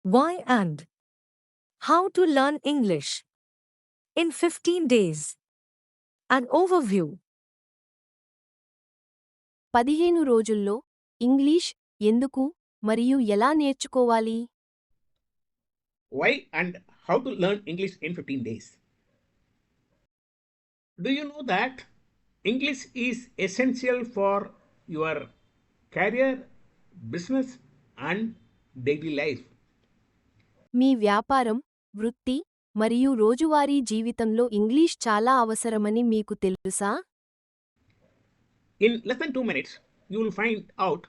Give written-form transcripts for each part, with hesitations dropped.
Why and how to learn English in 15 days. An overview. 15 రోజుల్లో English ఎందుకు మరియు ఎలా నేర్చుకోవాలి? Why and how to learn English in 15 days. Do you know that English is essential for your career, business, and daily life? మీ వ్యాపారం, వృత్తి మరియు రోజువారీ జీవితంలో ఇంగ్లీష్ చాలా అవసరమని మీకు తెలుసా? In less than 2 minutes, you will find out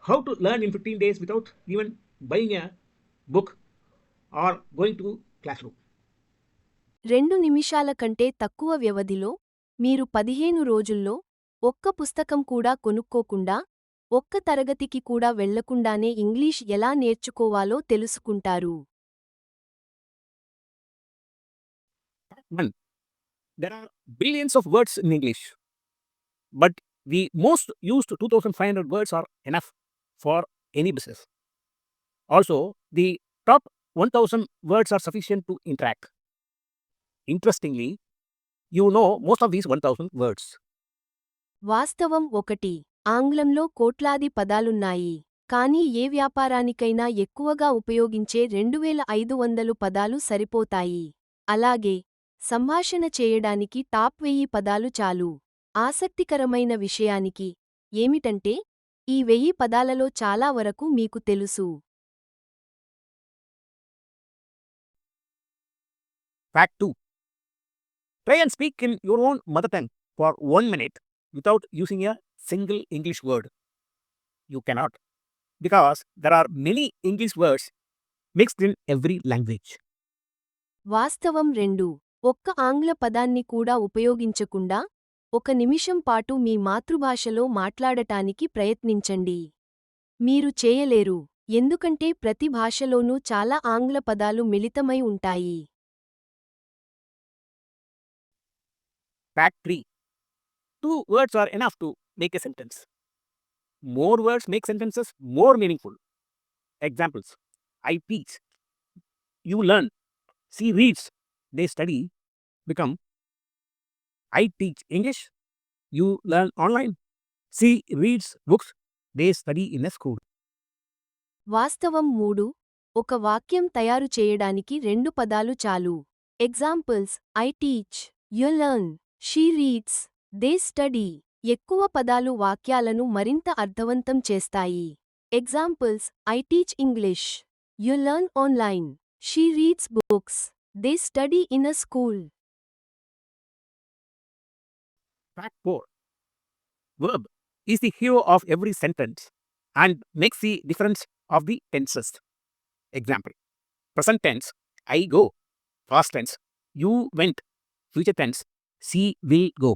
how to learn in 15 days without even buying a book or going to classroom. 2 నిమిషాల కంటే తక్కువ వ్యవధిలో మీరు 15 రోజుల్లో ఒక్క పుస్తకం కూడా కొనుక్కోకుండా, ఒక్క తరగతికి కూడా వెళ్లకుండానే ఇంగ్లీష్ ఎలా నేర్చుకోవాలో తెలుసుకుంటారు. 1. There are billions of words in English, but the most used 2,500 words are enough for any business. Also, the top 1,000 words are sufficient to interact. Interestingly, you know most of these 1,000 words. వాస్తవం 1. ఆంగ్లంలో కోట్లాది పదాలున్నాయి, కానీ ఏ వ్యాపారానికైనా ఎక్కువగా ఉపయోగించే 2500 పదాలు సరిపోతాయి. అలాగే సంభాషణ చేయడానికి టాప్ 1000 పదాలు చాలు. ఆసక్తికరమైన విషయానికి ఏమిటంటే ఈ 1000 పదాలలో చాలా వరకు మీకు తెలుసు. Fact 2. Try and speak in your own mother tongue for 1 minute without using a single English word. You cannot, because there are many English words mixed in every language. వాస్తవం 2. ఒక్క ఆంగ్ల పదాన్ని కూడా ఉపయోగించకుండా 1 నిమిషం పాటు మీ మాతృభాషలో మాట్లాడటానికి ప్రయత్నించండి. మీరు చేయలేరు, ఎందుకంటే ప్రతి భాషలోనూ చాలా ఆంగ్ల పదాలు మిళితమై ఉంటాయి. Fact 3. 2 words are enough to make a sentence. More words make sentences more meaningful. Examples: I teach, you learn, she reads, they study, become I teach English, you learn online, she reads books, they study in a school. వాస్తవం 3. ఒక వాక్యం తయారు చేయడానికి 2 పదాలు చాలు. Examples: I teach, you learn, she reads, they study. ఎక్కువ పదాలు వాక్యాలను మరింత అర్థవంతం చేస్తాయి. Examples: I teach English, you learn online, she reads books, they study in a school. Fact 4. Verb is the hero of every sentence and makes the difference of the tenses. Example: present tense, I go. Past tense, you went. Future tense, she will go.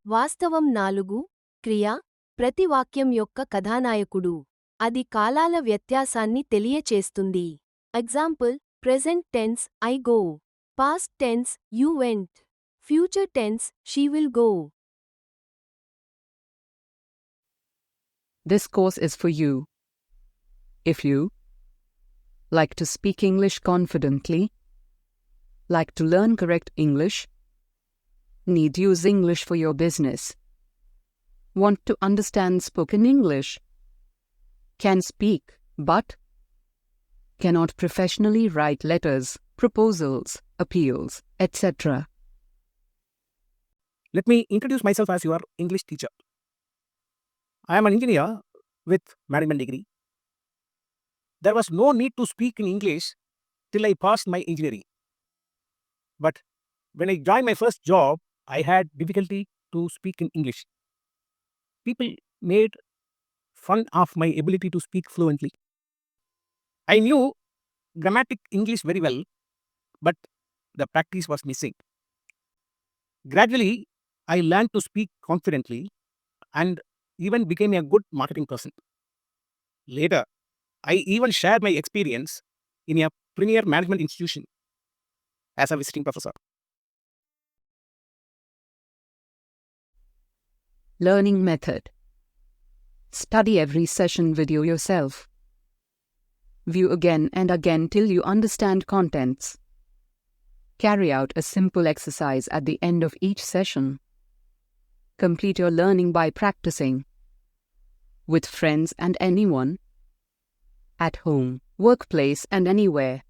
వాస్తవం 4. క్రియ ప్రతి వాక్యం యొక్క కథానాయకుడు. అది కాలాల వ్యత్యాసాన్ని తెలియచేస్తుంది. Example: present tense, I go. Past tense, you went. Future tense, she will go. This course is for you. If you like to speak English confidently, like to learn correct English, need use English for your business, want to understand spoken English, can speak but cannot professionally write letters, proposals, appeals, etc. Let me introduce myself as your English teacher. I am an engineer with management degree. There was no need to speak in English till I passed my engineering. But when I joined my first job, I had difficulty to speak in English. People made fun of my ability to speak fluently. I knew grammatic English very well, but the practice was missing. Gradually, I learned to speak confidently and even became a good marketing person. Later, I even shared my experience in a premier management institution as a visiting professor. Learning method. Study every session video yourself. View again and again till you understand contents. Carry out a simple exercise at the end of each session. Complete your learning by practicing. With friends and anyone. At home, workplace and anywhere.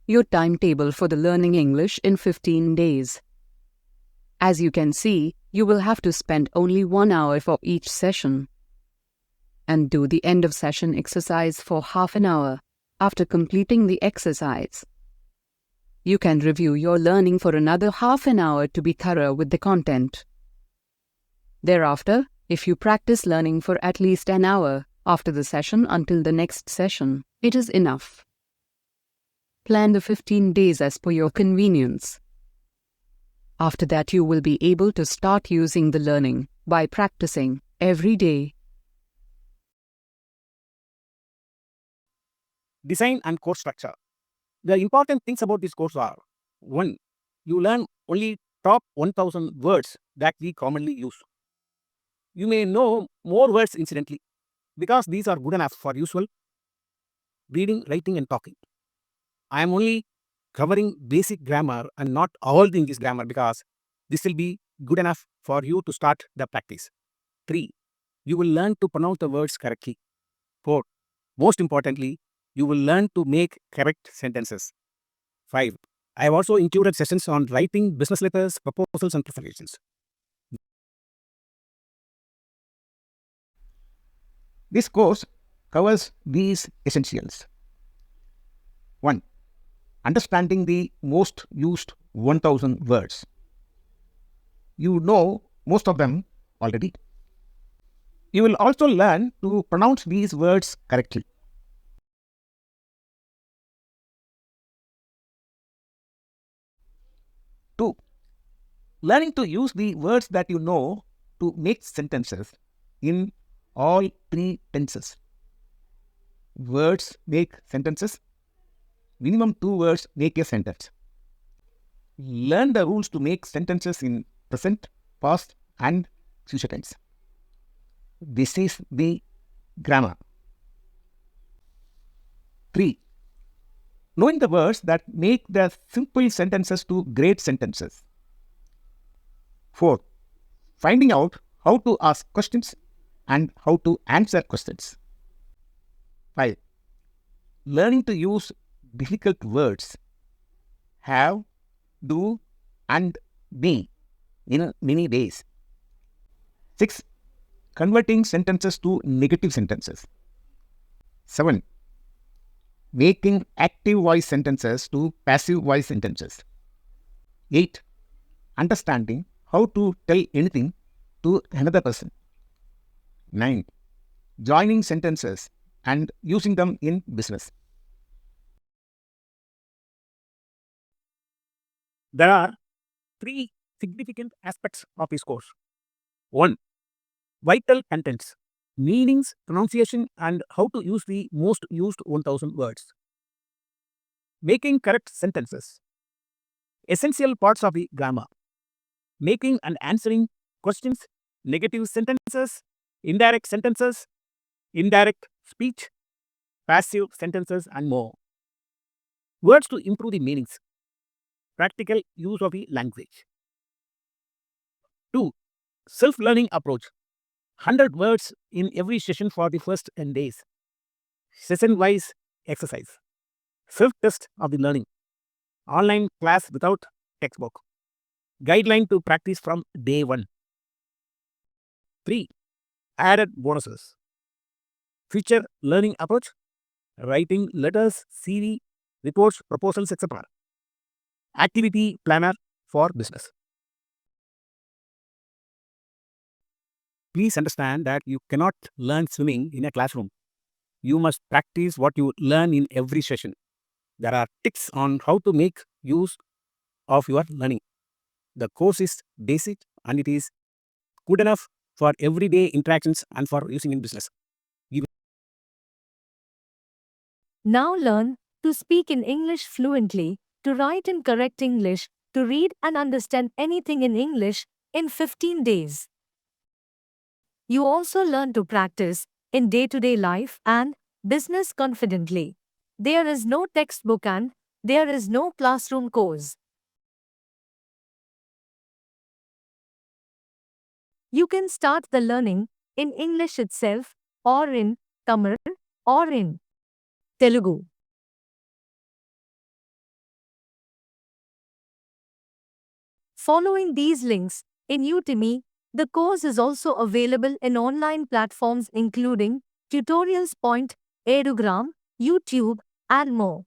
Your timetable for the learning English in 15 days. As you can see, you will have to spend only 1 hour for each session. And do the end of session exercise for half an hour. After completing the exercise, you can review your learning for another half an hour to be thorough with the content. Thereafter, if you practice learning for at least an hour after the session until the next session, it is enough. Plan the 15 days as per your convenience. After that, you will be able to start using the learning by practicing every day. Design and course structure. The important things about this course are: 1. You learn only top 1000 words that we commonly use. You may know more words incidentally because these are good enough for usual reading, writing, and talking. I am only covering basic grammar and not all the English grammar because this will be good enough for you to start the practice. 3. You will learn to pronounce the words correctly. 4. Most importantly, you will learn to make correct sentences. 5. I have also included sessions on writing business letters, proposals, and presentations. This course covers these essentials. 1. Understanding the most used 1000 words. You know most of them already. You will also learn to pronounce these words correctly. 2. Learning to use the words that you know to make sentences in all 3 tenses. Words make sentences. Minimum 2 words make a sentence. Learn the rules to make sentences in present, past, and future tense. This is the grammar. 3. Knowing the words that make the simple sentences to great sentences. 4. Finding out how to ask questions and how to answer questions. 5. Learning to use difficult words, have, do, and be in many ways. 6. Converting sentences to negative sentences. 7. Making active voice sentences to passive voice sentences. 8. Understanding how to tell anything to another person. 9. Joining sentences and using them in business. There are 3 significant aspects of this course. 1. Vital contents, meanings, pronunciation, and how to use the most used 1000 words. Making correct sentences. Essential parts of the grammar. Making and answering questions, negative sentences, indirect speech, passive sentences, and more. Words to improve the meanings. Practical use of the language. 2. Self-learning approach. 100 words in every session for the first 10 days. Session-wise exercise. Self-test of the learning. Online class without textbook. Guideline to practice from day 1. 3. Added bonuses. Future learning approach. Writing letters, CV, reports, proposals, etc. Activity planner for business. Please understand that you cannot learn swimming in a classroom. You must practice what you learn in every session. There are tips on how to make use of your learning. The course is basic and it is good enough for everyday interactions and for using in business. Now learn to speak in English fluently, to write in correct English, to read and understand anything in English in 15 days. You also learn to practice in day-to-day life and business confidently. There is no textbook and there is no classroom course. You can start the learning in English itself, or in Tamil, or in Telugu. Following these links, in Udemy, the course is also available in online platforms including Tutorials Point, Edugram, YouTube, and more.